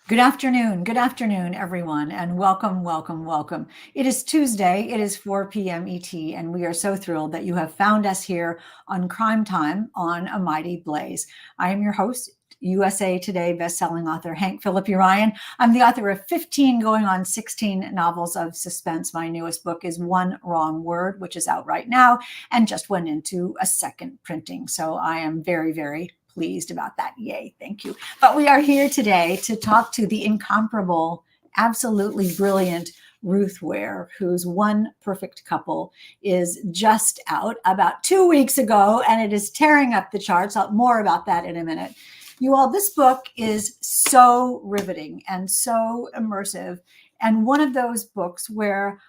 Good afternoon, everyone, and welcome, welcome, welcome. It is Tuesday, it is 4 p.m. ET, and we are so thrilled that you have found us here on Crime Time on A Mighty Blaze. I am your host, USA Today bestselling author Hank Phillippi Ryan. I'm the author of 15 going on 16 novels of suspense. My newest book is One Wrong Word, which is out right now and just went into a second printing. So I am very, very pleased about that. Yay, thank you. But we are here today to talk to the incomparable, absolutely brilliant Ruth Ware, whose One Perfect Couple is just out about 2 weeks ago, and it is tearing up the charts. More about that in a minute. You all, this book is so riveting and so immersive, and one of those books where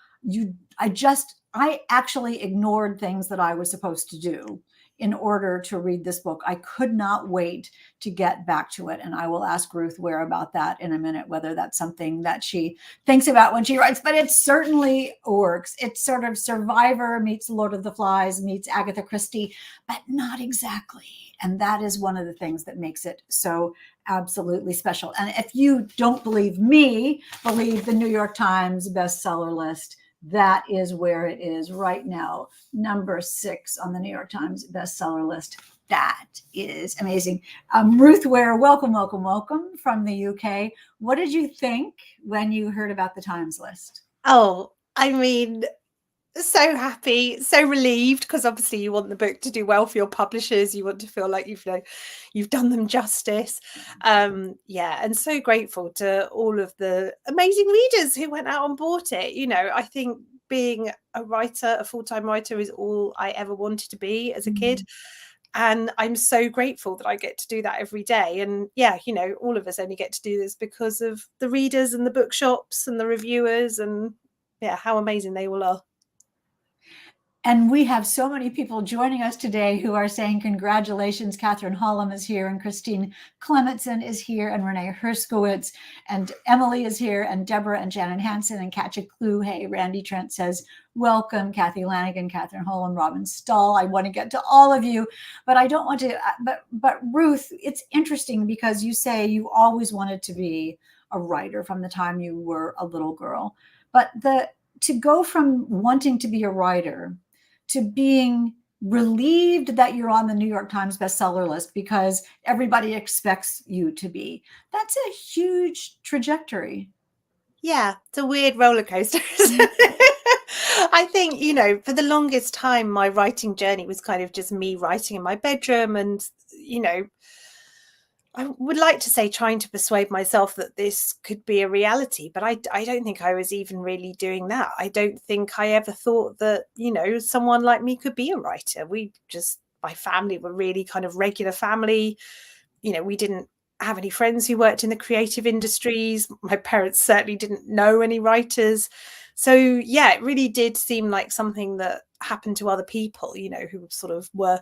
I actually ignored things that I was supposed to do in order to read this book. I could not wait to get back to it. And I will ask Ruth Ware about that in a minute, whether that's something that she thinks about when she writes, but it certainly works. It's sort of Survivor meets Lord of the Flies meets Agatha Christie, but not exactly. And that is one of the things that makes it so absolutely special. And if you don't believe me, believe the New York Times bestseller list. That is where it is right now, number 6 on the New York Times bestseller list. That is amazing. Ruth Ware, welcome, welcome, welcome from the UK. What did you think when you heard about the Times list? Oh, I mean, so happy, so relieved, because obviously you want the book to do well for your publishers. You want to feel like you've done them justice. Yeah, and so grateful to all of the amazing readers who went out and bought it. I think being a writer, a full-time writer, is all I ever wanted to be as a kid. And I'm so grateful that I get to do that every day. And yeah, all of us only get to do this because of the readers and the bookshops and the reviewers, and yeah, how amazing they all are. And we have so many people joining us today who are saying congratulations. Catherine Hollum is here, and Christine Clementson is here, and Renee Herskowitz, and Emily is here, and Deborah and Shannon Hansen, and Katja Clue. Hey, Randy Trent says, welcome. Kathy Lanigan, Catherine Hollum, Robin Stahl. I want to get to all of you, but I don't want to. But Ruth, it's interesting because you say you always wanted to be a writer from the time you were a little girl. But to go from wanting to be a writer to being relieved that you're on the New York Times bestseller list because everybody expects you to be. That's a huge trajectory. Yeah, it's a weird roller coaster. I think, for the longest time, my writing journey was kind of just me writing in my bedroom and, I would like to say trying to persuade myself that this could be a reality, but I don't think I was even really doing that. I don't think I ever thought that, someone like me could be a writer. My family were really kind of regular family. We didn't have any friends who worked in the creative industries. My parents certainly didn't know any writers. So yeah, it really did seem like something that happened to other people, who sort of were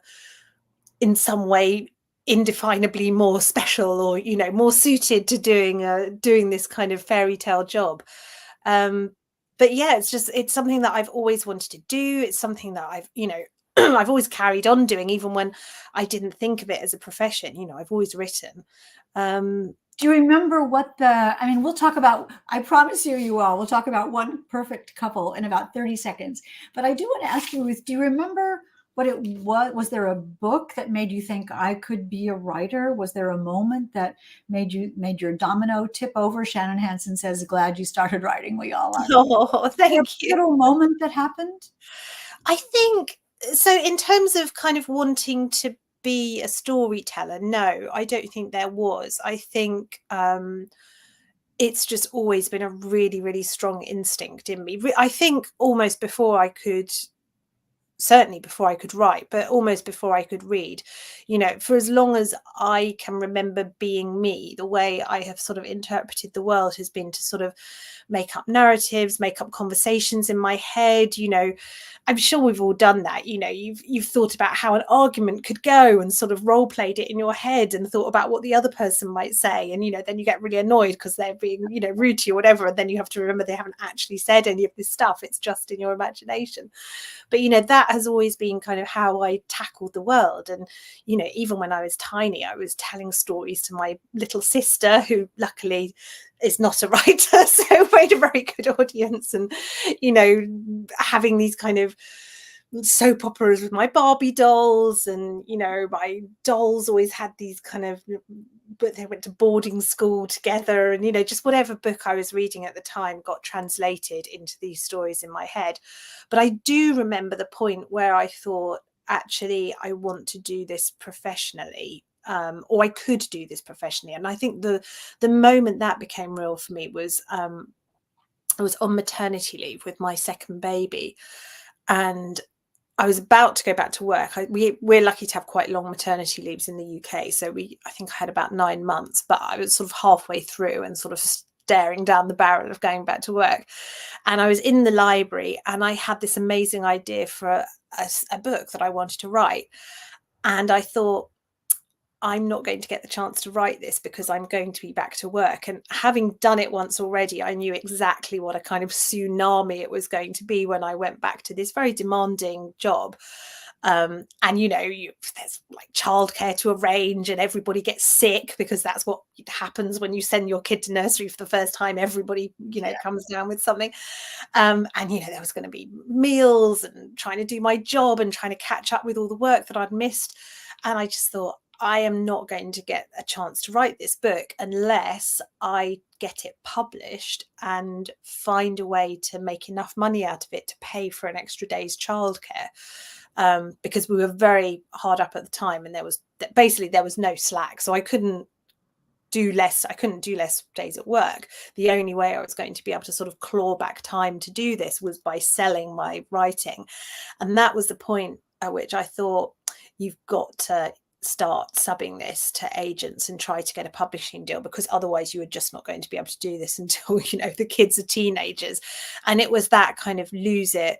in some way indefinably more special or more suited to doing this kind of fairy tale job. But yeah, it's something that I've always wanted to do. It's something that I've I've always carried on doing, even when I didn't think of it as a profession. I've always written. Do you remember we'll talk about, I promise you all, we'll talk about One Perfect Couple in about 30 seconds. But I do want to ask you, Ruth, do you remember what it was? Was there a book that made you think I could be a writer? Was there a moment that made your domino tip over? Shannon Hansen says, glad you started writing. We all are. Oh, thank you. Little moment that happened? I think so. In terms of kind of wanting to be a storyteller, no, I don't think there was. I think it's just always been a really, really strong instinct in me. I think almost certainly before I could write, but almost before I could read, for as long as I can remember being me, the way I have sort of interpreted the world has been to sort of make up narratives, make up conversations in my head. I'm sure we've all done that. You've thought about how an argument could go and sort of role played it in your head and thought about what the other person might say. And, then you get really annoyed because they're being, rude to you or whatever. And then you have to remember they haven't actually said any of this stuff. It's just in your imagination. But, that has always been kind of how I tackled the world. And, you know, even when I was tiny, I was telling stories to my little sister, who luckily is not a writer, so made a very good audience. And, you know, having these kind of soap operas with my Barbie dolls, and, you know, my dolls always had these kind of, but they went to boarding school together, and, you know, just whatever book I was reading at the time got translated into these stories in my head. But I do remember the point where I thought, actually, I want to do this professionally, or I could do this professionally. And I think the moment that became real for me was I was on maternity leave with my second baby, and I was about to go back to work. We're lucky to have quite long maternity leaves in the UK. So I think I had about 9 months, but I was sort of halfway through and sort of staring down the barrel of going back to work. And I was in the library, and I had this amazing idea for a book that I wanted to write. And I thought, I'm not going to get the chance to write this because I'm going to be back to work. And having done it once already, I knew exactly what a kind of tsunami it was going to be when I went back to this very demanding job. And, you know, there's like childcare to arrange, and everybody gets sick, because that's what happens when you send your kid to nursery for the first time. Everybody, you know, comes down with something. And, you know, there was going to be meals, and trying to do my job and trying to catch up with all the work that I'd missed. And I just thought, I am not going to get a chance to write this book unless I get it published and find a way to make enough money out of it to pay for an extra day's childcare. Because we were very hard up at the time, and there was no slack. So I couldn't do less days at work. The only way I was going to be able to sort of claw back time to do this was by selling my writing. And that was the point at which I thought, you've got to start subbing this to agents and try to get a publishing deal, because otherwise you are just not going to be able to do this until, you know, the kids are teenagers. And it was that kind of use it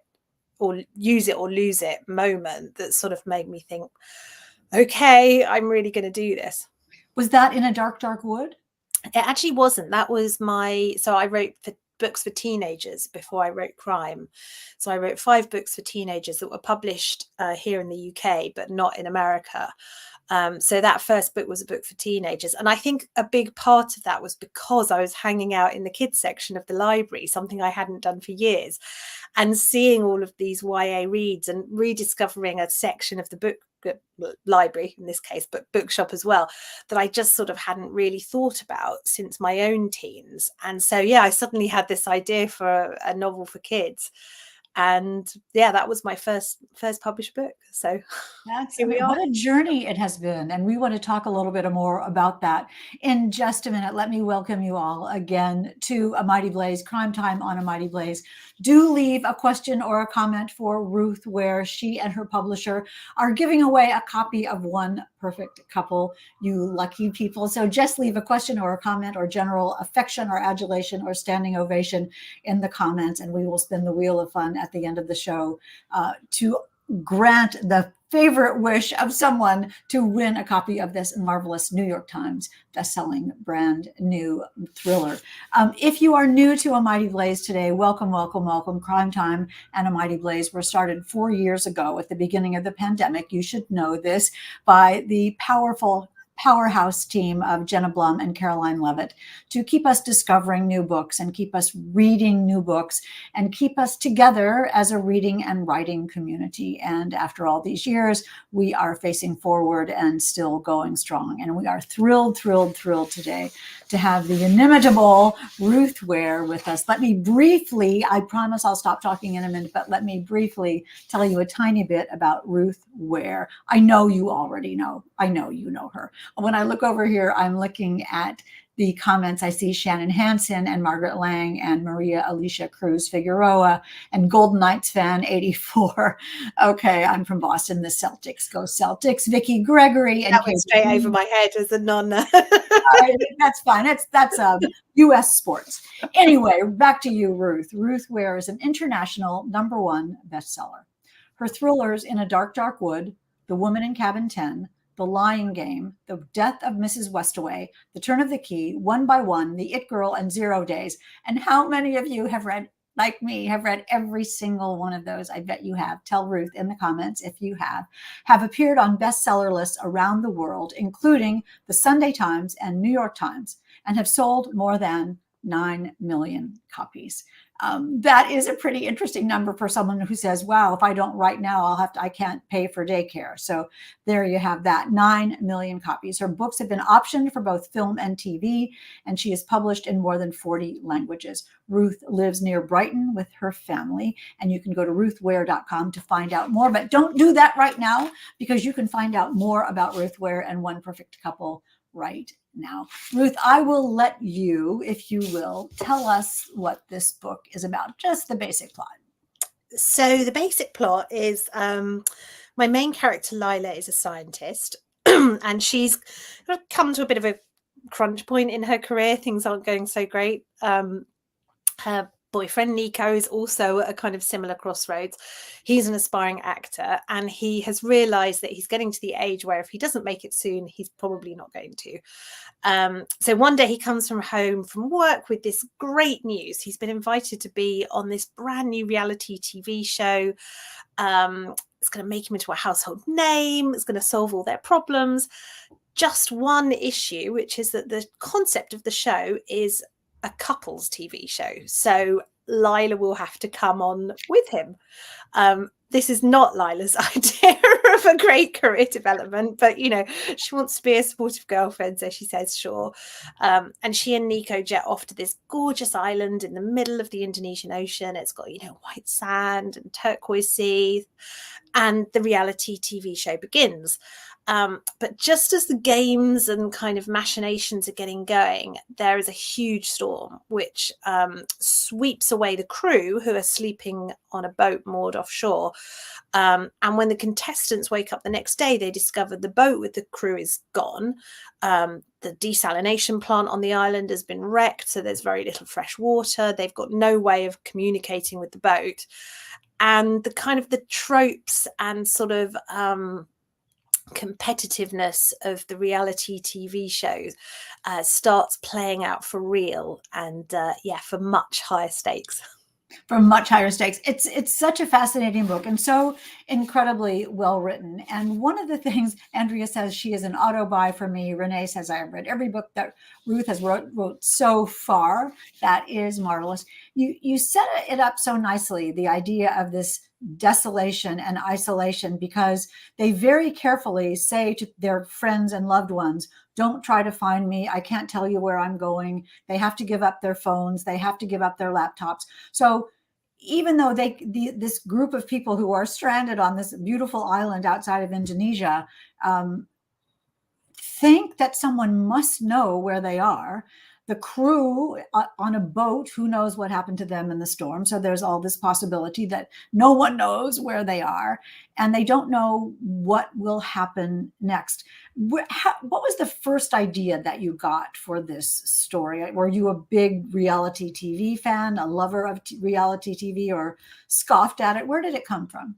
or lose it moment that sort of made me think, okay, I'm really going to do this. Was that in a dark, dark wood? It actually wasn't. That was so I wrote for books for teenagers before I wrote crime. So I wrote 5 books for teenagers that were published here in the UK, but not in America. So that first book was a book for teenagers. And I think a big part of that was because I was hanging out in the kids section of the library, something I hadn't done for years, and seeing all of these YA reads and rediscovering a section of the book library, in this case, but bookshop as well, that I just sort of hadn't really thought about since my own teens. And so, yeah, I suddenly had this idea for a novel for kids. And yeah, that was my first published book. So here we are. What a journey it has been. And we want to talk a little bit more about that in just a minute. Let me welcome you all again to A Mighty Blaze, Crime Time on A Mighty Blaze. Do leave a question or a comment for Ruth, where she and her publisher are giving away a copy of One Perfect Couple, you lucky people. So just leave a question or a comment or general affection or adulation or standing ovation in the comments, and we will spin the wheel of fun at the end of the show to grant the favorite wish of someone to win a copy of this marvelous New York Times bestselling brand new thriller. If you are new to A Mighty Blaze today, welcome, welcome, welcome. Crime Time and A Mighty Blaze were started 4 years ago at the beginning of the pandemic. You should know this, by the powerhouse team of Jenna Blum and Caroline Levitt, to keep us discovering new books and keep us reading new books and keep us together as a reading and writing community. And after all these years, we are facing forward and still going strong. And we are thrilled today to have the inimitable Ruth Ware with us. Let me briefly, I promise I'll stop talking in a minute, but let me briefly tell you a tiny bit about Ruth Ware. I know you already know. I know you know her. When I look over here, I'm looking at the comments. I see Shannon Hansen and Margaret Lang and Maria Alicia Cruz Figueroa and Golden Knights fan 84. Okay, I'm from Boston. The Celtics, go Celtics. Vicky Gregory and that went straight over my head as a non. That's fine. That's U.S. sports. Anyway, back to you, Ruth. Ruth Ware is an international #1 bestseller. Her thrillers In a Dark, Dark Wood, The Woman in Cabin 10, The Lying Game, The Death of Mrs. Westaway, The Turn of the Key, One by One, The It Girl, and 0 Days. And how many of you have read like me, have read every single one of those. I bet you have. Tell Ruth in the comments if you have appeared on bestseller lists around the world, including the Sunday Times and New York Times, and have sold more than 9 million copies. That is a pretty interesting number for someone who says, wow, if I don't write now, I can't pay for daycare. So there you have that, 9 million copies. Her books have been optioned for both film and TV, and she is published in more than 40 languages. Ruth lives near Brighton with her family, and you can go to ruthware.com to find out more, but don't do that right now, because you can find out more about Ruth Ware and One Perfect Couple right now. Ruth, I will let you, if you will, tell us what this book is about, just the basic plot. So the basic plot is my main character, Lila, is a scientist and she's come to a bit of a crunch point in her career. Things aren't going so great. Her boyfriend Nico is also at a kind of similar crossroads. He's an aspiring actor, and he has realized that he's getting to the age where if he doesn't make it soon, he's probably not going to. So one day he comes from home from work with this great news. He's been invited to be on this brand new reality TV show. It's going to make him into a household name. It's going to solve all their problems. Just one issue, which is that the concept of the show is a couples TV show. So Lila will have to come on with him. This is not Lila's idea of a great career development, but she wants to be a supportive girlfriend, so she says sure. And she and Nico jet off to this gorgeous island in the middle of the Indonesian Ocean. It's got white sand and turquoise sea, and the reality TV show begins. But just as the games and kind of machinations are getting going, there is a huge storm which sweeps away the crew, who are sleeping on a boat moored offshore. And when the contestants wake up the next day, they discover the boat with the crew is gone. The desalination plant on the island has been wrecked, so there's very little fresh water. They've got no way of communicating with the boat. And the kind of the tropes and sort of competitiveness of the reality TV shows starts playing out for real, and for much higher stakes. For much higher stakes. It's such a fascinating book and so incredibly well written. And one of the things Andrea says, she is an auto buy for me. Renee says, I have read every book that Ruth has wrote so far. That is marvelous. You set it up so nicely, the idea of this desolation and isolation, because they very carefully say to their friends and loved ones, don't try to find me. I can't tell you where I'm going. They have to give up their phones. They have to give up their laptops. So even though this group of people who are stranded on this beautiful island outside of Indonesia think that someone must know where they are. The crew on a boat, who knows what happened to them in the storm? So there's all this possibility that no one knows where they are, and they don't know what will happen next. What was the first idea that you got for this story? Were you a big reality TV fan, a lover of reality TV, or scoffed at it? Where did it come from?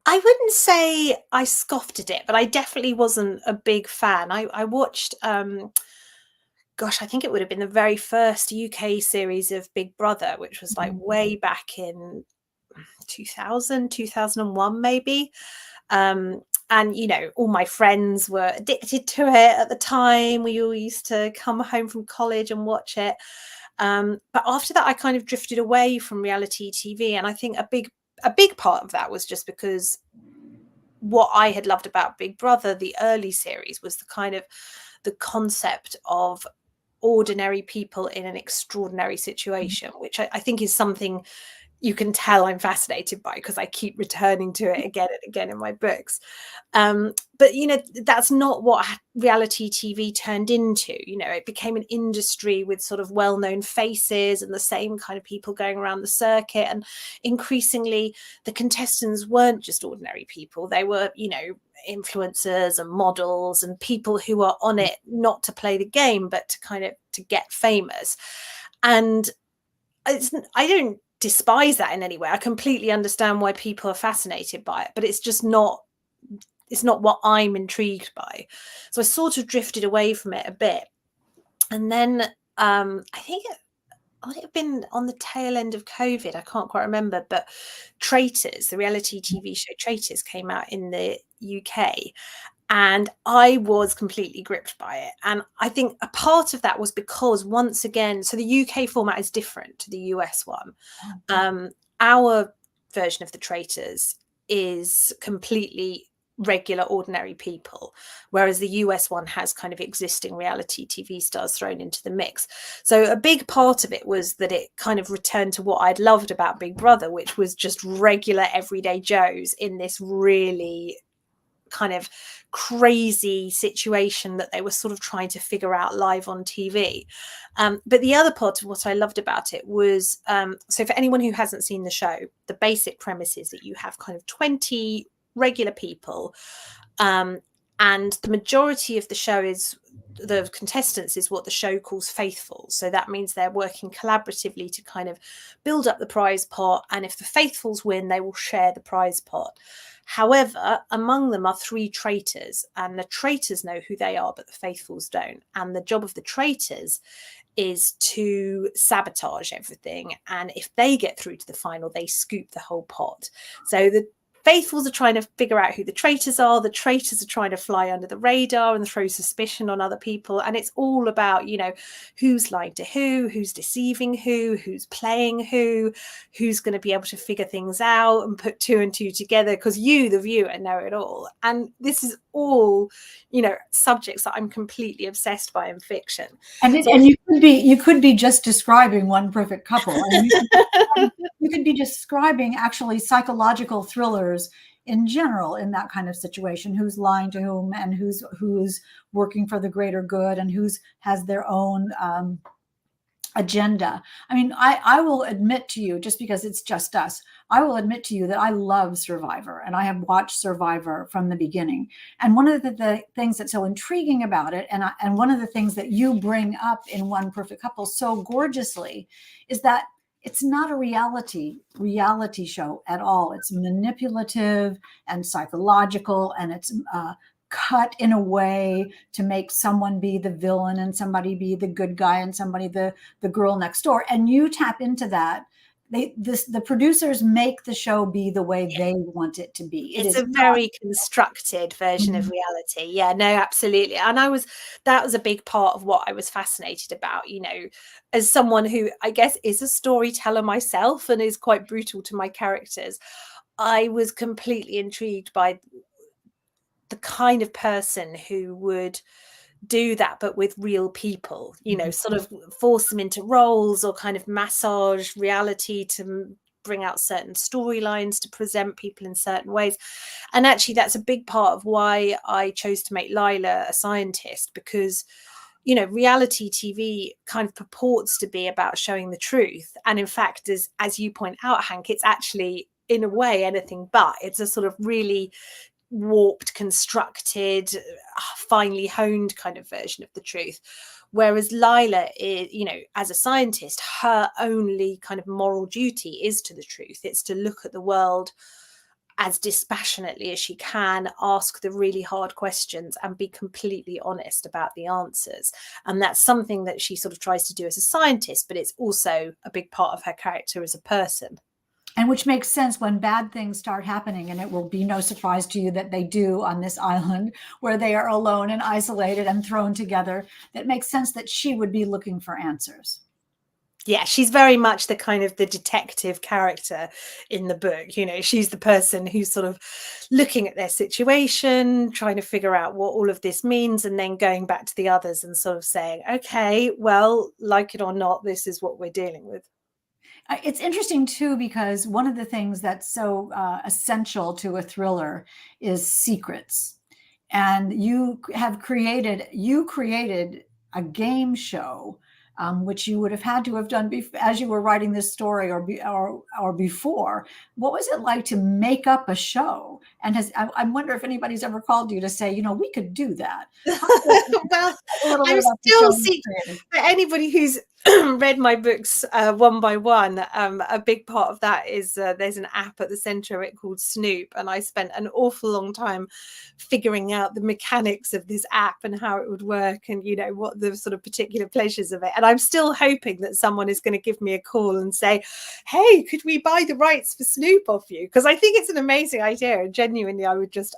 I wouldn't say I scoffed at it, but I definitely wasn't a big fan. I watched I think it would have been the very first UK series of Big Brother, which was like way back in 2000, 2001 maybe. And all my friends were addicted to it at the time. We all used to come home from college and watch it. But after that, I kind of drifted away from reality TV. And I think a big part of that was just because what I had loved about Big Brother, the early series, was the concept of ordinary people in an extraordinary situation, which I think is something you can tell I'm fascinated by, because I keep returning to it again and again in my books. But that's not what reality TV turned into. It became an industry with sort of well-known faces and the same kind of people going around the circuit, and increasingly the contestants weren't just ordinary people. They were influencers and models and people who were on it not to play the game, but to get famous. And I don't despise that in any way. I completely understand why people are fascinated by it, but it's not what I'm intrigued by. So I sort of drifted away from it a bit. And then I think would it have been on the tail end of COVID? I can't quite remember, but Traitors, the reality TV show Traitors, came out in the UK. And I was completely gripped by it. And I think a part of that was because, once again, so the UK format is different to the US one. Our version of the Traitors is completely regular, ordinary people, whereas the US one has kind of existing reality TV stars thrown into the mix. So a big part of it was that it kind of returned to what I'd loved about Big Brother, which was just regular, everyday Joes in this really kind of crazy situation that they were sort of trying to figure out live on TV. But the other part of what I loved about it was, so for anyone who hasn't seen the show, the basic premise is that you have kind of 20 regular people, and the majority of the show is the contestants is what the show calls faithful. So that means they're working collaboratively to kind of build up the prize pot, and if the faithfuls win, they will share the prize pot. However, among them are 3 traitors, and the traitors know who they are, but the faithfuls don't. And the job of the traitors is to sabotage everything. And if they get through to the final, they scoop the whole pot. So the faithfuls are trying to figure out who the traitors are. The traitors are trying to fly under the radar and throw suspicion on other people. And it's all about, who's lying to who's deceiving who's playing who's going to be able to figure things out and put 2 and 2 together, because you, the viewer, know it all. And this is all, subjects that I'm completely obsessed by in fiction. And you could be just describing One Perfect Couple. You could be describing actually psychological thrillers in general in that kind of situation. Who's lying to whom, and who's working for the greater good, and who's has their own agenda. I mean, I will admit to you, just because it's just us, I will admit to you that I love Survivor, and I have watched Survivor from the beginning. And one of the things that's so intriguing about it, and one of the things that you bring up in One Perfect Couple so gorgeously, is that it's not a reality show at all. It's manipulative and psychological, and it's cut in a way to make someone be the villain and somebody be the good guy and somebody the girl next door. And you tap into that. The producers make the show be the way they want it to be. It's a very constructed version of reality. Yeah, no, absolutely. And that was a big part of what I was fascinated about, as someone who I guess is a storyteller myself and is quite brutal to my characters. I was completely intrigued by the kind of person who would do that, but with real people, sort of force them into roles, or kind of massage reality to bring out certain storylines, to present people in certain ways. And actually, that's a big part of why I chose to make Lila a scientist, because reality TV kind of purports to be about showing the truth. And in fact, as you point out, Hank, it's actually in a way anything but. It's a sort of really warped, constructed, finely honed kind of version of the truth. Whereas Lila is, as a scientist, her only kind of moral duty is to the truth. It's to look at the world as dispassionately as she can, ask the really hard questions, and be completely honest about the answers. And that's something that she sort of tries to do as a scientist, but it's also a big part of her character as a person. And which makes sense when bad things start happening, and it will be no surprise to you that they do on this island where they are alone and isolated and thrown together. That makes sense that she would be looking for answers. Yeah, she's very much the kind of the detective character in the book. She's the person who's sort of looking at their situation, trying to figure out what all of this means, and then going back to the others and sort of saying, okay, well, like it or not, this is what we're dealing with. It's interesting too, because one of the things that's so essential to a thriller is secrets. And you created a game show, which you would have had to have done as you were writing this story or before. What was it like to make up a show? And I wonder if anybody's ever called you to say, we could do that. Well, I'm still seeing for anybody who's read my books one by one, a big part of that is there's an app at the center of it called Snoop, and I spent an awful long time figuring out the mechanics of this app and how it would work, and you know what the sort of particular pleasures of it. And I'm still hoping that someone is going to give me a call and say, hey, could we buy the rights for Snoop off you? Because I think it's an amazing idea, and genuinely I would just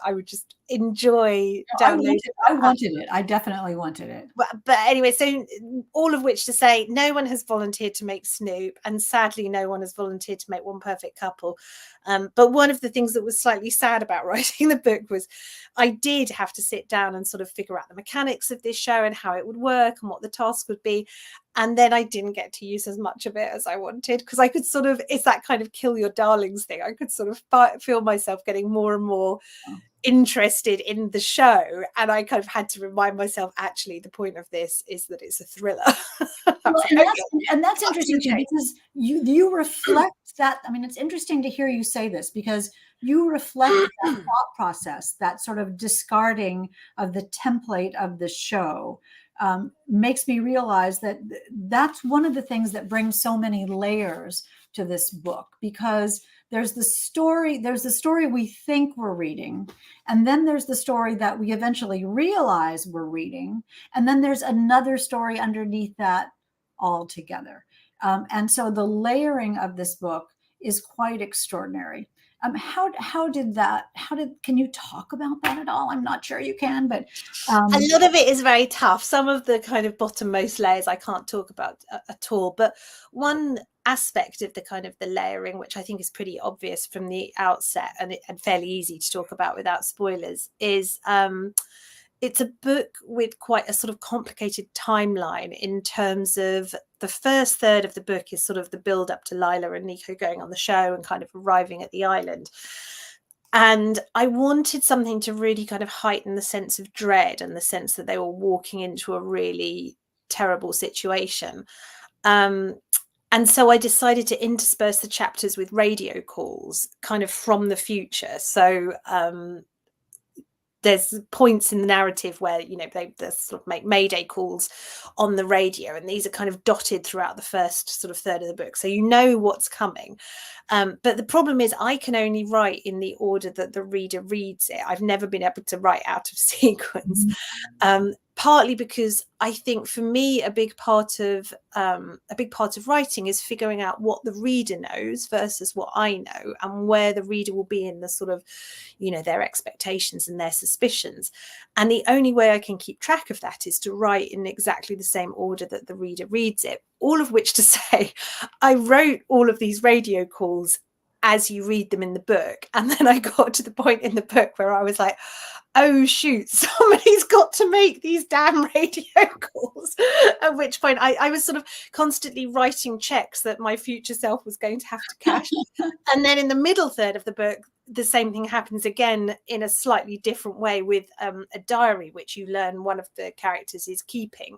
enjoy downloading I wanted it. I definitely wanted it. But anyway, so all of which to say, no one has volunteered to make Snoop, and sadly, no one has volunteered to make One Perfect Couple. But one of the things that was slightly sad about writing the book was I did have to sit down and sort of figure out the mechanics of this show and how it would work and what the task would be. And then I didn't get to use as much of it as I wanted, because I could sort of, it's that kind of kill your darlings thing. I could sort of feel myself getting more and more interested in the show, and I kind of had to remind myself, actually the point of this is that it's a thriller. Well, and that's interesting too, because you reflect that. I mean, it's interesting to hear you say this, because you reflect that thought process, that sort of discarding of the template of the show. Makes me realize that that's one of the things that brings so many layers to this book, because there's the story we think we're reading, and then there's the story that we eventually realize we're reading, and then there's another story underneath that altogether. And so the layering of this book is quite extraordinary. Can you talk about that at all? I'm not sure you can, but a lot of it is very tough. Some of the kind of bottommost layers I can't talk about at all. But one aspect of the kind of the layering, which I think is pretty obvious from the outset and fairly easy to talk about without spoilers, is it's a book with quite a sort of complicated timeline, in terms of the first third of the book is sort of the build up to Lila and Nico going on the show and kind of arriving at the island. And I wanted something to really kind of heighten the sense of dread and the sense that they were walking into a really terrible situation. And so I decided to intersperse the chapters with radio calls kind of from the future. So there's points in the narrative where, you know, they sort of make mayday calls on the radio, and these are kind of dotted throughout the first sort of third of the book, so you know what's coming. But the problem is I can only write in the order that the reader reads it. I've never been able to write out of sequence. Partly because I think for me a big part of writing is figuring out what the reader knows versus what I know, and where the reader will be in the sort of, you know, their expectations and their suspicions. And the only way I can keep track of that is to write in exactly the same order that the reader reads it. All of which to say, I wrote all of these radio calls as you read them in the book, and then I got to the point in the book where I was like, oh shoot, somebody's got to make these damn radio calls. At which point I was sort of constantly writing checks that my future self was going to have to cash. And then in the middle third of the book, the same thing happens again in a slightly different way, with a diary which you learn one of the characters is keeping.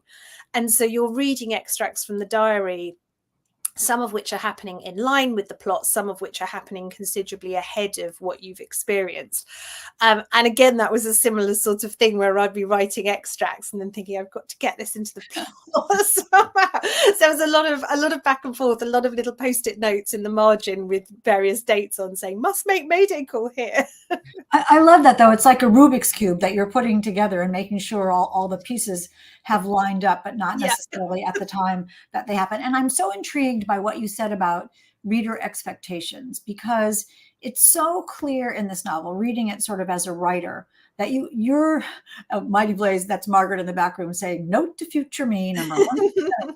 And so you're reading extracts from the diary, some of which are happening in line with the plot, some of which are happening considerably ahead of what you've experienced. And again, that was a similar sort of thing where I'd be writing extracts and then thinking, I've got to get this into the plot somehow. So there was a lot of back and forth, a lot of little post-it notes in the margin with various dates on saying, must make mayday call here. I love that, though. It's like a Rubik's Cube that you're putting together and making sure all the pieces have lined up, but not necessarily at the time that they happen. And I'm so intrigued by what you said about reader expectations, because it's so clear in this novel, reading it sort of as a writer, that you're Mighty Blaze. That's Margaret in the back room saying, note to future me, number one.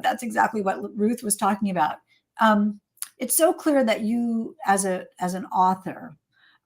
That's exactly what Ruth was talking about. It's so clear that you, as an author,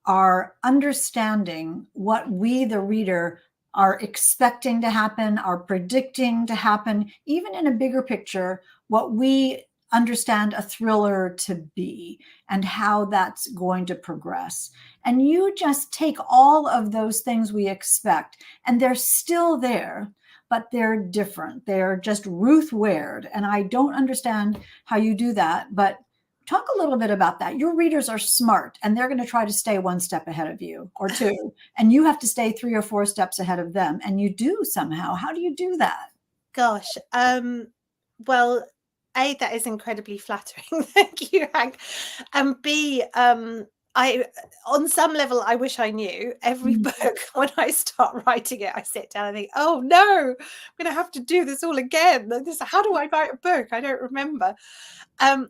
are understanding what we, the reader, are expecting to happen, are predicting to happen, even in a bigger picture, what we understand a thriller to be and how that's going to progress. And you just take all of those things we expect, and they're still there, but they're different. They're just Ruth Ware. And I don't understand how you do that, but talk a little bit about that. Your readers are smart, and they're going to try to stay one step ahead of you, or two, and you have to stay 3 or 4 steps ahead of them. And you do somehow. How do you do that? Gosh, Well, A, that is incredibly flattering. Thank you, Hank. And B, I, on some level, I wish I knew. Every Mm. book, when I start writing it, I sit down and think, oh no, I'm going to have to do this all again. How do I write a book? I don't remember.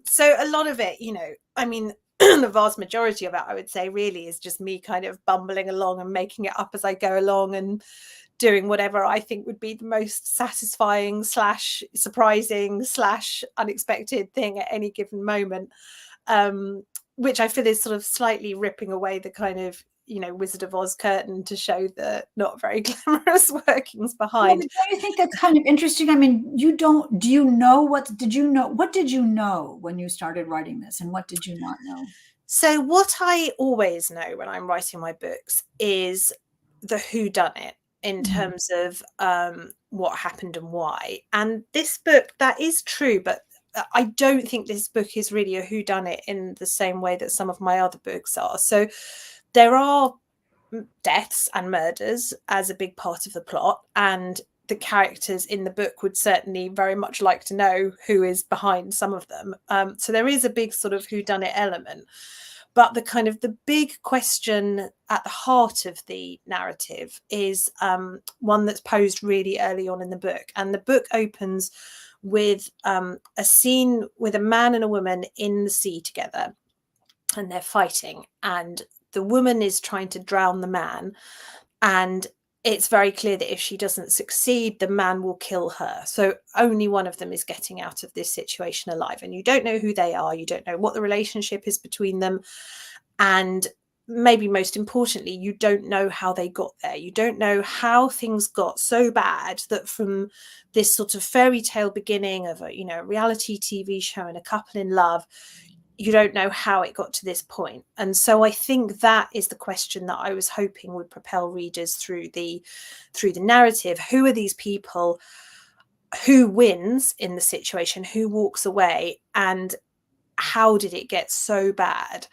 So a lot of it, I mean, the vast majority of it, I would say, really is just me kind of bumbling along and making it up as I go along and doing whatever I think would be the most satisfying / surprising / unexpected thing at any given moment, which I feel is sort of slightly ripping away the kind of Wizard of Oz curtain to show the not very glamorous workings Yeah, but behind. don't you think that's kind of interesting? I mean, do you know what did you know when you started writing this, and what did you not know? So what I always know when I'm writing my books is the whodunit in Mhm. terms of what happened and why. And this book, that is true, but I don't think this book is really a whodunit in the same way that some of my other books are. So there are deaths and murders as a big part of the plot, and the characters in the book would certainly very much like to know who is behind some of them. So there is a big sort of whodunit element. But the big question at the heart of the narrative is one that's posed really early on in the book. And the book opens with a scene with a man and a woman in the sea together, and they're fighting. And the woman is trying to drown the man. And it's very clear that if she doesn't succeed, the man will kill her. So only one of them is getting out of this situation alive. And you don't know who they are. You don't know what the relationship is between them. And maybe most importantly, you don't know how they got there. You don't know how things got so bad that from this sort of fairy tale beginning of a reality TV show and a couple in love, you don't know how it got to this point. And so I think that is the question that I was hoping would propel readers through the narrative. Who are these people? Who wins in the situation? Who walks away? And how did it get so bad?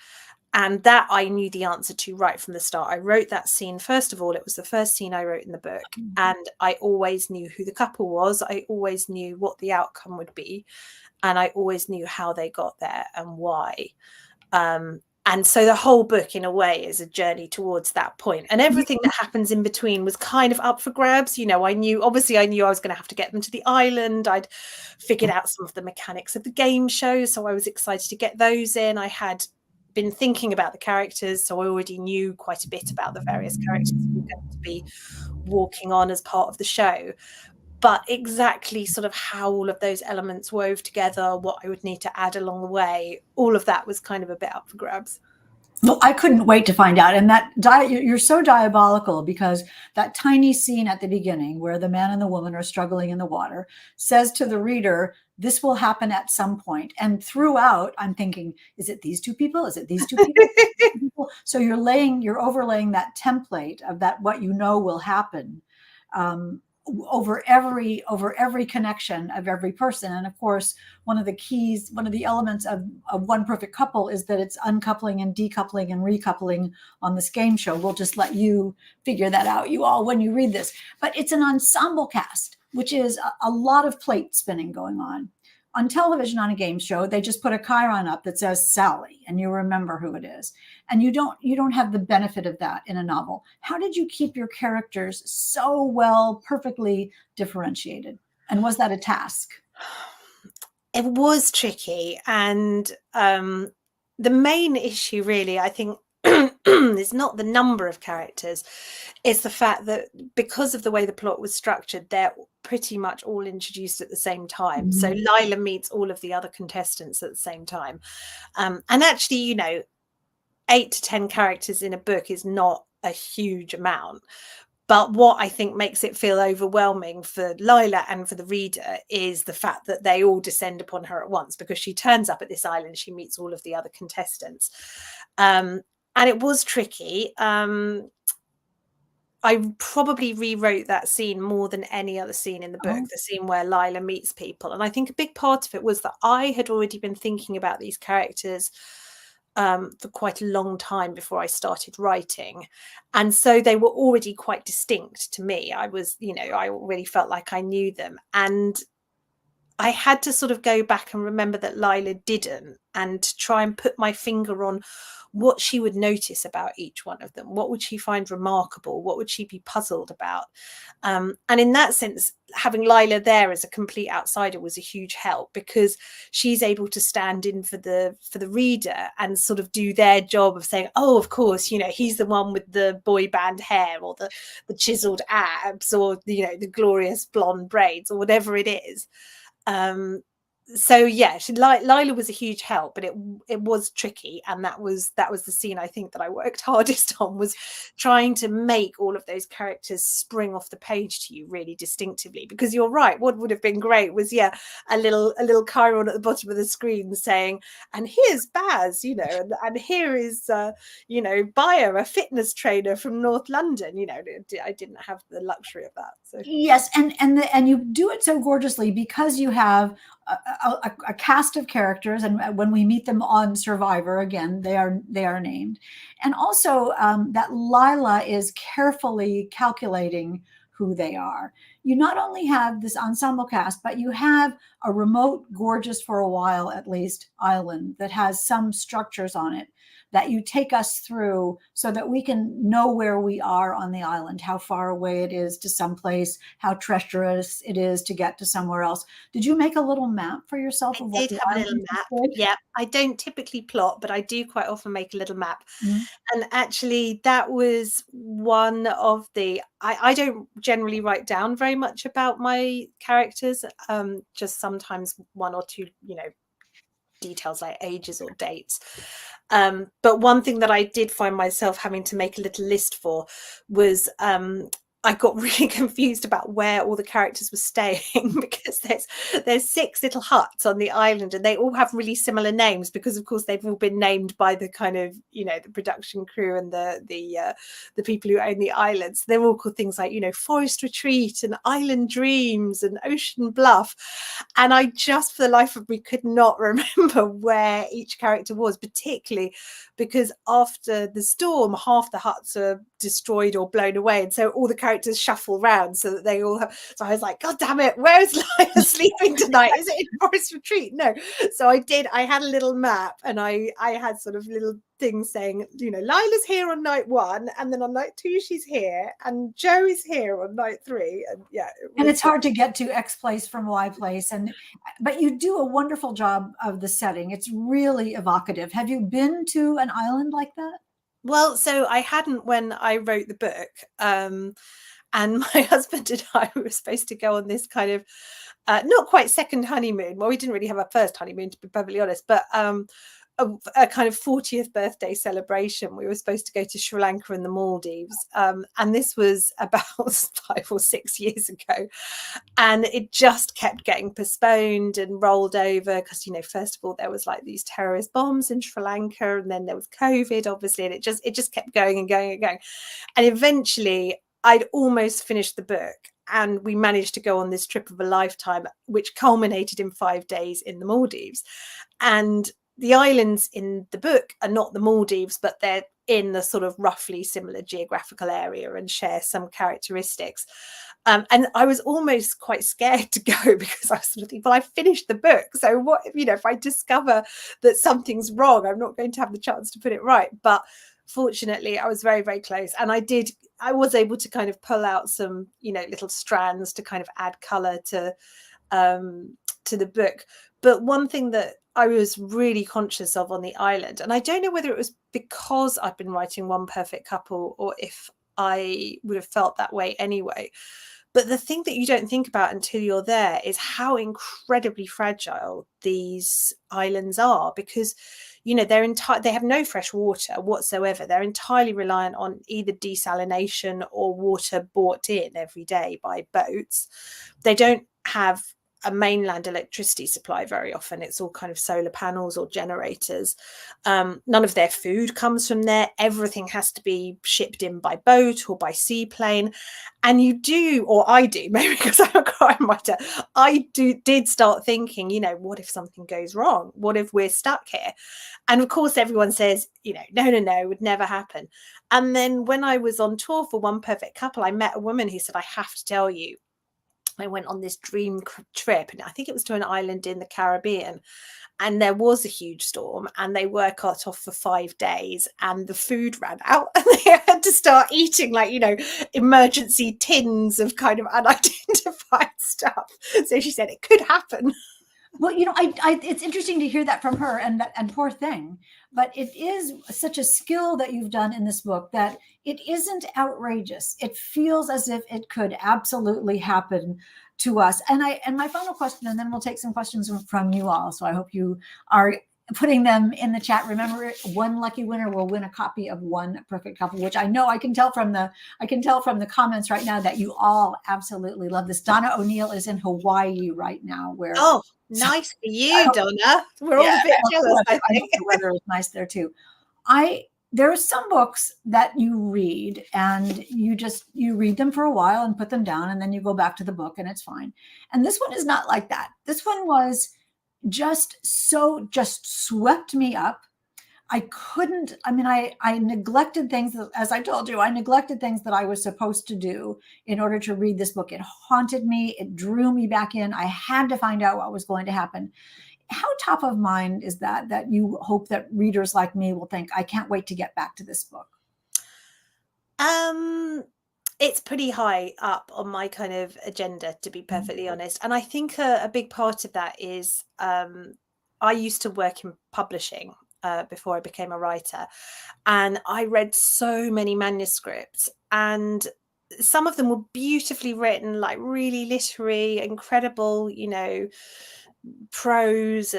And that I knew the answer to right from the start. I wrote that scene. First of all, it was the first scene I wrote in the book. And I always knew who the couple was. I always knew what the outcome would be. And I always knew how they got there and why. And so the whole book, in a way, is a journey towards that point. And everything that happens in between was kind of up for grabs. I knew I was going to have to get them to the island. I'd figured out some of the mechanics of the game show, so I was excited to get those in. I had been thinking about the characters, so I already knew quite a bit about the various characters we were going to be walking on as part of the show. But exactly sort of how all of those elements wove together, what I would need to add along the way, all of that was kind of a bit up for grabs. Well, I couldn't wait to find out. And you're so diabolical, because that tiny scene at the beginning where the man and the woman are struggling in the water says to the reader, this will happen at some point. And throughout, I'm thinking, is it these two people? Is it these two people? So you're overlaying that template of that, what you know will happen, over every connection of every person. And of course, one of the elements of One Perfect Couple is that it's uncoupling and decoupling and recoupling on this game show. We'll just let you figure that out, you all, when you read this. But it's an ensemble cast, which is a lot of plate spinning going on. On television, on a game show, they just put a chyron up that says Sally, and you remember who it is. And you don't have the benefit of that in a novel. How did you keep your characters so well, perfectly differentiated? And was that a task? It was tricky. And the main issue, really, I think, is not the number of characters. It's the fact that because of the way the plot was structured, they're pretty much all introduced at the same time. So Lila meets all of the other contestants at the same time. And actually, 8 to 10 characters in a book is not a huge amount. But what I think makes it feel overwhelming for Lila and for the reader is the fact that they all descend upon her at once, because she turns up at this island, she meets all of the other contestants. And it was tricky. I probably rewrote that scene more than any other scene in the book, the scene where Lila meets people. And I think a big part of it was that I had already been thinking about these characters for quite a long time before I started writing. And so they were already quite distinct to me. I already felt like I knew them. And I had to sort of go back and remember that Lila didn't, and try and put my finger on what she would notice about each one of them. What would she find remarkable? What would she be puzzled about? And in that sense, having Lila there as a complete outsider was a huge help, because she's able to stand in for the reader and sort of do their job of saying, oh, of course, he's the one with the boy band hair, or the chiseled abs, or the glorious blonde braids, or whatever it is. So yeah, Lila was a huge help, but it was tricky, and that was the scene I think that I worked hardest on, was trying to make all of those characters spring off the page to you really distinctively. Because you're right, what would have been great was a little chyron at the bottom of the screen saying, and here's Baz, and here is Bayer, a fitness trainer from North London. I didn't have the luxury of that. So Yes, and you do it so gorgeously, because you have a cast of characters, and when we meet them on Survivor, again, they are named, and also that Lila is carefully calculating who they are. You not only have this ensemble cast, but you have a remote, gorgeous, for a while at least, island that has some structures on it that you take us through, so that we can know where we are on the island, how far away it is to someplace, how treacherous it is to get to somewhere else. Did you make a little map for yourself I of what did the have a little island map. is like? Yeah, I don't typically plot, but I do quite often make a little map. Mhm. And actually, that was one of the. I don't generally write down very much about my characters. Just sometimes one or two, details like ages or dates. But one thing that I did find myself having to make a little list for was I got really confused about where all the characters were staying, because there's 6 little huts on the island, and they all have really similar names, because of course they've all been named by the kind of the production crew and the people who own the islands. They're all called things like Forest Retreat and Island Dreams and Ocean Bluff, and I just for the life of me could not remember where each character was, particularly because after the storm half the huts are destroyed or blown away, and so all the characters shuffle around so that they all have. So I was like, God damn it, where is Lila sleeping tonight? Is it in Forest Retreat? No. So I had a little map, and I had sort of little things saying, Lila's here on night 1, and then on night 2 she's here, and Joe is here on night 3, and And it's hard to get to X place from Y place, but you do a wonderful job of the setting. It's really evocative. Have you been to an island like that? Well, so I hadn't when I wrote the book. And my husband and I were supposed to go on this kind of not quite second honeymoon. Well, we didn't really have our first honeymoon, to be perfectly honest, but a kind of 40th birthday celebration. We were supposed to go to Sri Lanka and the Maldives, and this was about 5 or 6 years ago, and it just kept getting postponed and rolled over because first of all there was like these terrorist bombs in Sri Lanka, and then there was COVID, obviously, and it just kept going and going and going, and eventually I'd almost finished the book, and we managed to go on this trip of a lifetime, which culminated in 5 days in the Maldives. And the islands in the book are not the Maldives, but they're in the sort of roughly similar geographical area and share some characteristics. And I was almost quite scared to go, because I was sort of thinking, well, I finished the book, so what if I discover that something's wrong, I'm not going to have the chance to put it right. But fortunately I was very, very close, and I was able to kind of pull out some little strands to kind of add color to the book. But one thing that I was really conscious of on the island, and I don't know whether it was because I've been writing One Perfect Couple, or if I would have felt that way anyway, but the thing that you don't think about until you're there is how incredibly fragile these islands are, because they have no fresh water whatsoever. They're entirely reliant on either desalination or water brought in every day by boats. They don't have a mainland electricity supply very often. It's all kind of solar panels or generators. None of their food comes from there. Everything has to be shipped in by boat or by seaplane. And you do, or I do, maybe because I'm a crime writer, did start thinking, what if something goes wrong? What if we're stuck here? And of course, everyone says, no, it would never happen. And then when I was on tour for One Perfect Couple, I met a woman who said, I have to tell you, I went on this dream trip, and I think it was to an island in the Caribbean. And there was a huge storm, and they were cut off for 5 days, and the food ran out, and they had to start eating, like, emergency tins of kind of unidentified stuff. So she said it could happen. Well, it's interesting to hear that from her, and poor thing, but it is such a skill that you've done in this book that it isn't outrageous. It feels as if it could absolutely happen to us. And my final question, and then we'll take some questions from you all. So I hope you are putting them in the chat. Remember, one lucky winner will win a copy of One Perfect Couple, which I know I can tell from the comments right now that you all absolutely love this. Donna O'Neill is in Hawaii right now, where Nice for you, Donna. We're all a bit jealous, I think. The weather is nice there too. There are some books that you read and you read them for a while and put them down, and then you go back to the book and it's fine. And this one is not like that. This one was just swept me up. I neglected things, as I told you, I neglected things that I was supposed to do in order to read this book. It haunted me. It drew me back in. I had to find out what was going to happen. How top of mind is that you hope that readers like me will think, I can't wait to get back to this book? It's pretty high up on my kind of agenda, to be perfectly honest. And I think a big part of that is I used to work in publishing before I became a writer, and I read so many manuscripts, and some of them were beautifully written, like really literary, incredible, prose,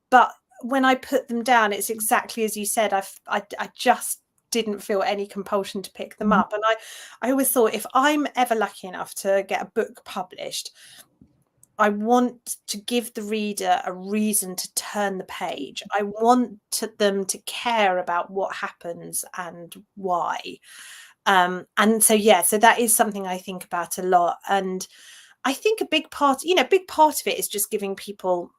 but when I put them down, it's exactly as you said. I just didn't feel any compulsion to pick them up. And I always thought, if I'm ever lucky enough to get a book published, I want to give the reader a reason to turn the page. I want them to care about what happens and why. And so that is something I think about a lot. And I think a big part of it is just giving people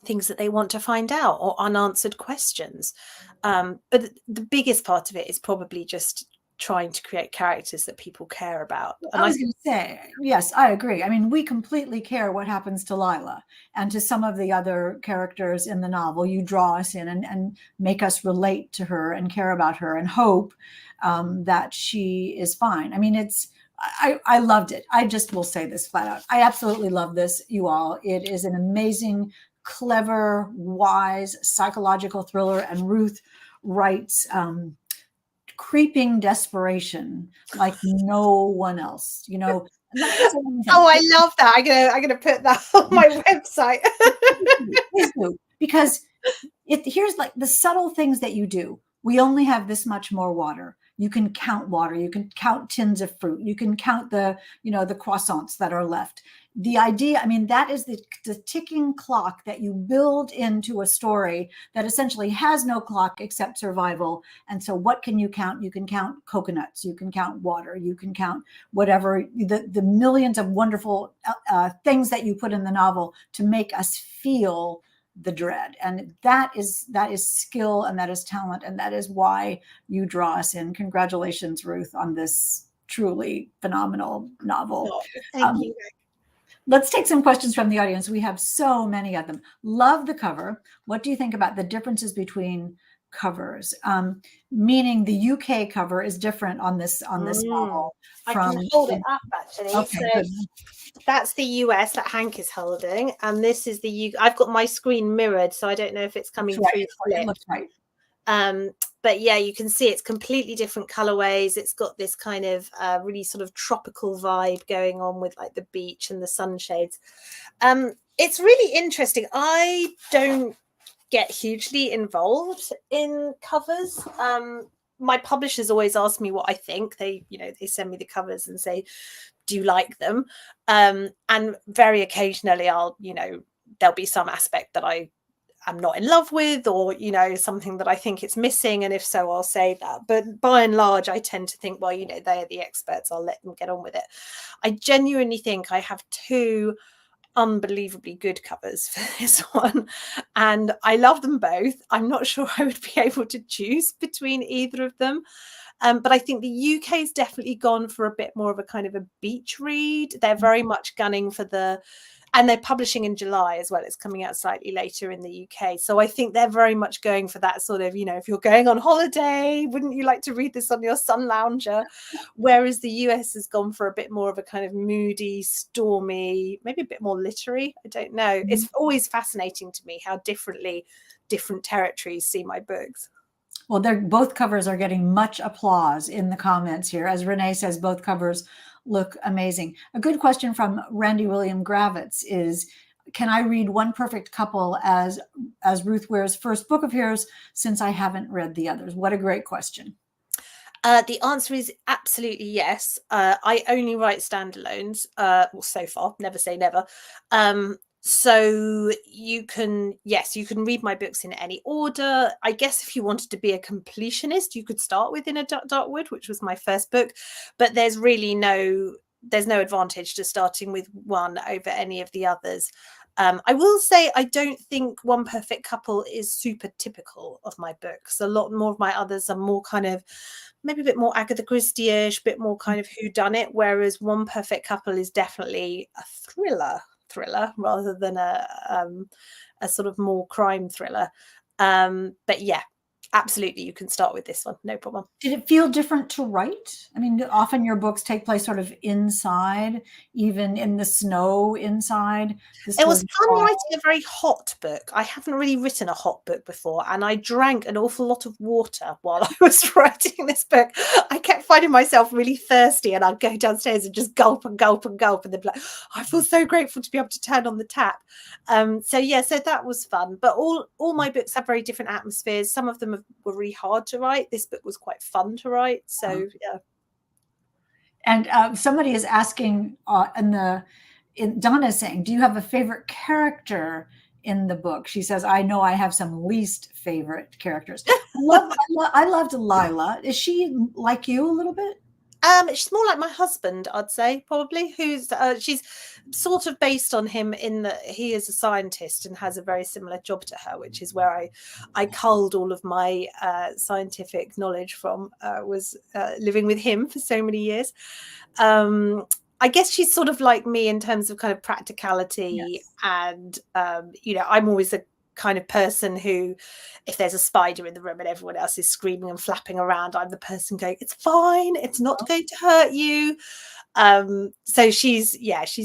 things that they want to find out, or unanswered questions. But the biggest part of it is probably just trying to create characters that people care about. And I was going to say, yes, I agree. I mean, we completely care what happens to Lila and to some of the other characters in the novel. You draw us in and make us relate to her and care about her and hope that she is fine. I mean, I loved it. I just will say this flat out. I absolutely love this, you all. It is an amazing, clever, wise psychological thriller. And Ruth writes creeping desperation like no one else, Oh, I love that. I'm gonna put that on my website. Please do, because here's like the subtle things that you do. We only have this much more water. You can count water. You can count tins of fruit. You can count the croissants that are left. The idea, I mean, that is the ticking clock that you build into a story that essentially has no clock except survival. And so what can you count? You can count coconuts. You can count water. You can count whatever, the millions of wonderful things that you put in the novel to make us feel the dread. And that is skill, and that is talent, and that is why you draw us in. Congratulations, Ruth, on this truly phenomenal novel. Oh, thank you. Let's take some questions from the audience. We have so many of them. Love the cover. What do you think about the differences between covers? Meaning the UK cover is different on this novel. I can hold it up, actually. Okay, so that's the US that Hank is holding, and this is the UK. I've got my screen mirrored, so I don't know if it's coming through. It looks right. But yeah, you can see it's completely different colorways. It's got this kind of really sort of tropical vibe going on with like the beach and the sunshades. It's really interesting. I don't get hugely involved in covers. My publishers always ask me what I think. They send me the covers and say, do you like them? And very occasionally there'll be some aspect that I'm not in love with, or something that I think it's missing, and if so, I'll say that. But by and large, I tend to think, well, they are the experts, I'll let them get on with it. I genuinely think I have two unbelievably good covers for this one, and I love them both. I'm not sure I would be able to choose between either of them. But I think the UK's definitely gone for a bit more of a kind of a beach read. They're very much gunning for and they're publishing in July as well. It's coming out slightly later in the UK. So I think they're very much going for that sort of, if you're going on holiday, wouldn't you like to read this on your sun lounger? Whereas the US has gone for a bit more of a kind of moody, stormy, maybe a bit more literary. I don't know. Mm-hmm. It's always fascinating to me how differently different territories see my books. Well, both covers are getting much applause in the comments here. As Renee says, both covers look amazing. A good question from Randy William Gravitz is, can I read One Perfect Couple as Ruth Ware's first book of hers, since I haven't read the others? What a great question. The answer is absolutely yes. I only write standalones, well, so far, never say never. So you can read my books in any order. I guess if you wanted to be a completionist, you could start with In a Dark Wood, which was my first book, but there's no advantage to starting with one over any of the others. I will say I don't think One Perfect Couple is super typical of my books. A lot more of my others are more kind of maybe a bit more Agatha Christie-ish, a bit more kind of whodunit, whereas One Perfect Couple is definitely a thriller rather than a sort of more crime thriller. But yeah, absolutely, you can start with this one, no problem. Did it feel different to write? I mean, often your books take place sort of inside, even in the snow inside. It was fun writing a very hot book. I haven't really written a hot book before, and I drank an awful lot of water while I was writing this book. I kept finding myself really thirsty, and I'd go downstairs and just gulp and gulp and gulp, and then be like, oh, I feel so grateful to be able to turn on the tap. So that was fun. But all my books have very different atmospheres. Some of them were really hard to write. This book was quite fun to write. So yeah. And somebody is asking Donna is saying, do you have a favorite character in the book? She says, I know I have some least favorite characters. I loved Lila. Is she like you a little bit? She's more like my husband, I'd say, probably. She's sort of based on him in that he is a scientist and has a very similar job to her, which is where I culled all of my scientific knowledge from. Was living with him for so many years. I guess she's sort of like me in terms of kind of practicality, yes. And I'm always a kind of person who, if there's a spider in the room and everyone else is screaming and flapping around, I'm the person going, it's fine, it's not going to hurt you. So she's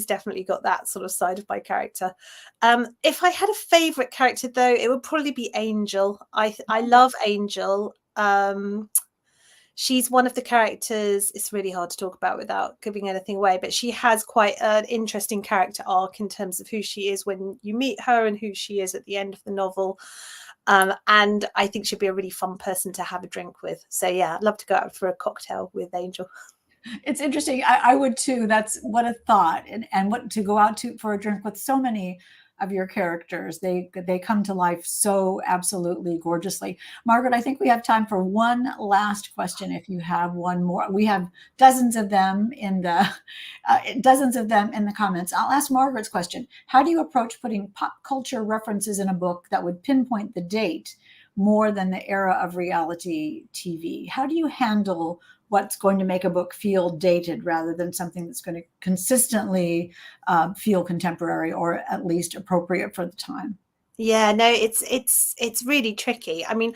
definitely got that sort of side of my character. If I had a favorite character though, it would probably be Angel. I love Angel. She's one of the characters, it's really hard to talk about without giving anything away, but she has quite an interesting character arc in terms of who she is when you meet her and who she is at the end of the novel. And I think she'd be a really fun person to have a drink with. So yeah, I'd love to go out for a cocktail with Angel. It's interesting. I would too. That's what a thought. And what to go out for a drink with so many of your characters. They come to life so absolutely gorgeously. Margaret, I think we have time for one last question. If you have one more, we have dozens of them in the comments. I'll ask Margaret's question. How do you approach putting pop culture references in a book that would pinpoint the date more than the era of reality TV? How do you handle what's going to make a book feel dated rather than something that's going to consistently feel contemporary or at least appropriate for the time? Yeah, no, it's really tricky. I mean,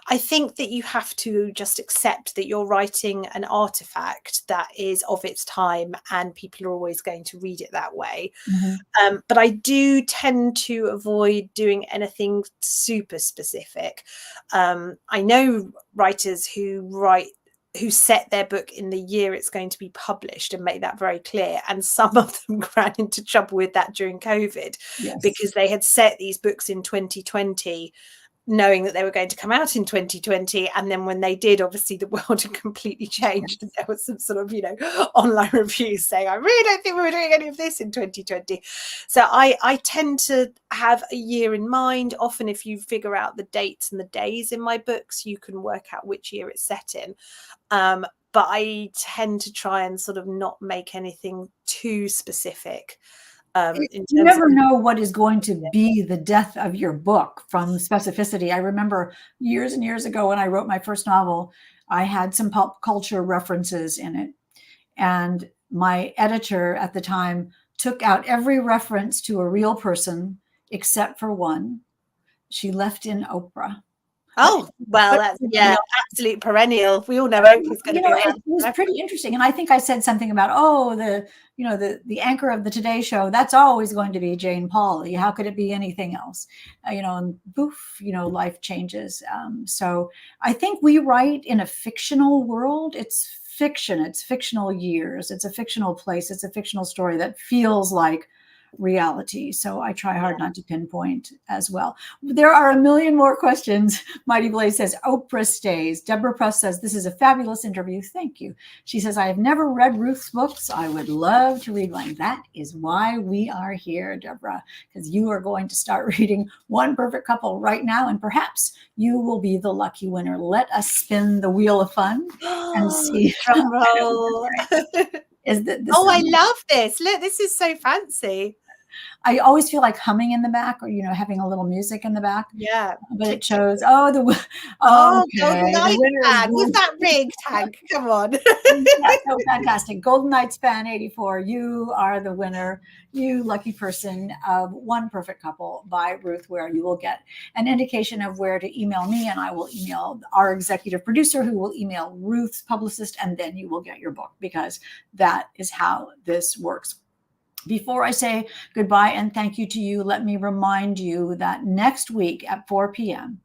I think that you have to just accept that you're writing an artifact that is of its time and people are always going to read it that way. Mm-hmm. But I do tend to avoid doing anything super specific. I know writers who set their book in the year it's going to be published and make that very clear. And some of them ran into trouble with that during COVID, yes, because they had set these books in 2020, knowing that they were going to come out in 2020. And then when they did, obviously the world had completely changed. And there was some sort of, online reviews saying, I really don't think we were doing any of this in 2020. So I tend to have a year in mind. Often if you figure out the dates and the days in my books, you can work out which year it's set in. But I tend to try and sort of not make anything too specific. in You terms of never know what is going to be the death of your book from specificity. I remember years and years ago when I wrote my first novel, I had some pop culture references in it. And my editor at the time took out every reference to a real person except for one. She left in Oprah. Oh, well, But that's, everybody yeah, else, absolute perennial. We all know Oprah's going to be it around was forever. pretty interesting. And I think I said something about, oh, the anchor of the Today Show, that's always going to be Jane Pauley. How could it be anything else? And poof, life changes. So I think we write in a fictional world. It's fiction. It's fictional years. It's a fictional place. It's a fictional story that feels like reality. So I try hard not to pinpoint as well. There are a million more questions. Mighty Blaze says, Oprah stays. Deborah Press says, this is a fabulous interview. Thank you. She says, I have never read Ruth's books. I would love to read one. That is why we are here, Deborah, because you are going to start reading One Perfect Couple right now, and perhaps you will be the lucky winner. Let us spin the wheel of fun and see. Drum roll. Is that this? Oh, I love this. Look, this is so fancy. I always feel like humming in the back, or having a little music in the back. Yeah. But Click, it shows. Oh, Golden okay. The Knight winner is tag. Was that rigged, Hank? Come on. That's so fantastic. Golden Knights fan 84. You are the winner. You lucky person of One Perfect Couple by Ruth Ware. You will get an indication of where to email me, and I will email our executive producer, who will email Ruth's publicist, and then you will get your book, because that is how this works. Before I say goodbye and thank you to you, let me remind you that next week at 4 p.m.,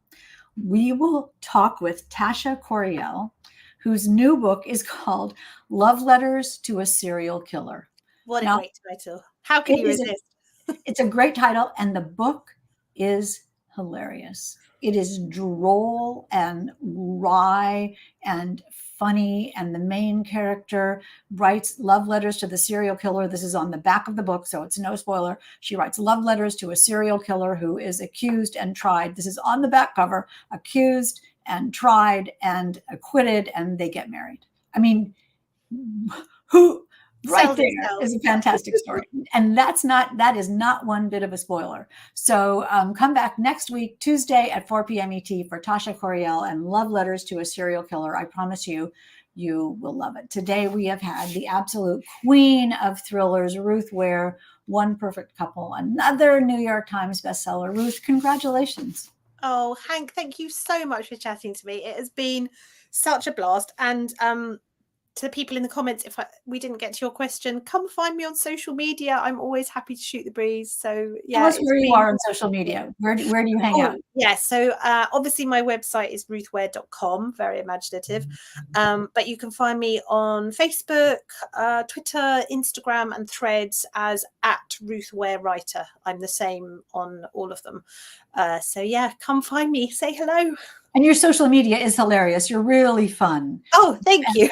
we will talk with Tasha Coriel, whose new book is called Love Letters to a Serial Killer. What a Now, great title. How can you resist? It's a great title, and the book is hilarious. It is droll and wry and funny, and the main character writes love letters to the serial killer. This is on the back of the book, so it's no spoiler. She writes love letters to a serial killer who is accused and tried. This is on the back cover, accused and tried and acquitted, and they get married. I mean, who... Right there is a fantastic story. And that is not one bit of a spoiler. So come back next week, Tuesday at 4 p.m. ET for Tasha Coriel and Love Letters to a Serial Killer. I promise you, you will love it. Today we have had the absolute queen of thrillers, Ruth Ware, One Perfect Couple, another New York Times bestseller. Ruth, congratulations. Oh, Hank, thank you so much for chatting to me. It has been such a blast. And to the people in the comments, if we didn't get to your question, come find me on social media. I'm always happy to shoot the breeze. So yeah, tell us where you are on social media. Where do you hang out? Yeah, so obviously my website is ruthware.com, very imaginative. But you can find me on Facebook, Twitter, Instagram, and Threads as at Ruth Ware Writer. I'm the same on all of them. So yeah, come find me, say hello. And your social media is hilarious. You're really fun. Oh, thank you.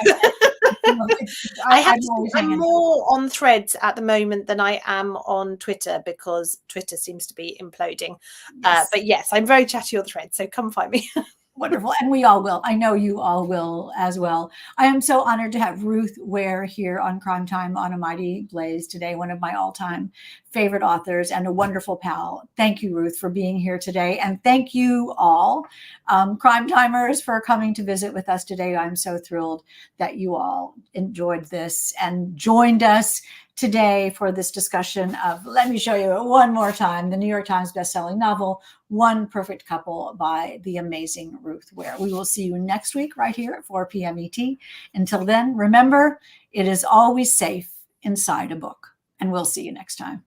I'm more on Threads at the moment than I am on Twitter, because Twitter seems to be imploding. Yes. But yes, I'm very chatty on Threads, so come find me. Wonderful. And we all will. I know you all will as well. I am so honored to have Ruth Ware here on Crime Time on A Mighty Blaze today, one of my all-time favorite authors and a wonderful pal. Thank you, Ruth, for being here today. And thank you all, Crime Timers, for coming to visit with us today. I'm so thrilled that you all enjoyed this and joined us today for this discussion of, let me show you one more time, the New York Times bestselling novel, One Perfect Couple by the amazing Ruth Ware. We will see you next week right here at 4 p.m. ET. Until then, remember, it is always safe inside a book. And we'll see you next time.